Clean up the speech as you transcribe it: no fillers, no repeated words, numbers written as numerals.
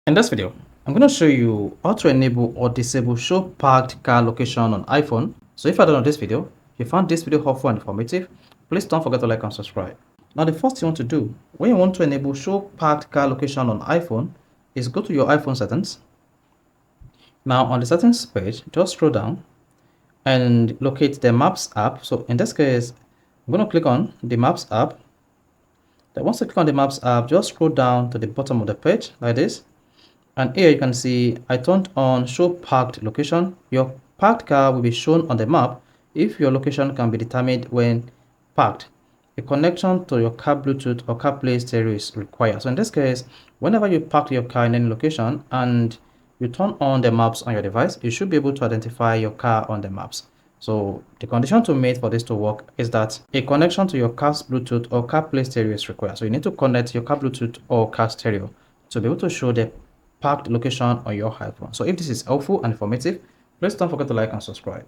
In this video, I'm going to show you how to enable or disable show parked car location on iPhone. So if you're done on this video, you found this video helpful and informative, please don't forget to like and subscribe. Now the first thing you want to do when you want to enable show parked car location on iPhone is go to your iPhone settings. Now on the settings page, just scroll down and locate the Maps app. So in this case, I'm going to click on the Maps app. Then once you click on the Maps app, just scroll down to the bottom of the page like this. And here you can see I turned on show parked location. Your parked car will be shown on the map if your location can be determined when parked. A connection to your car Bluetooth or Carplay stereo is required. So in this case, whenever you park your car in any location and you turn on the maps on your device, you should be able to identify your car on the maps. So the condition to meet for this to work is that a connection to your car's Bluetooth or Carplay stereo is required. So you need to connect your car Bluetooth or car stereo to be able to show the parked location on your iPhone. So if this is helpful and informative, please don't forget to like and subscribe.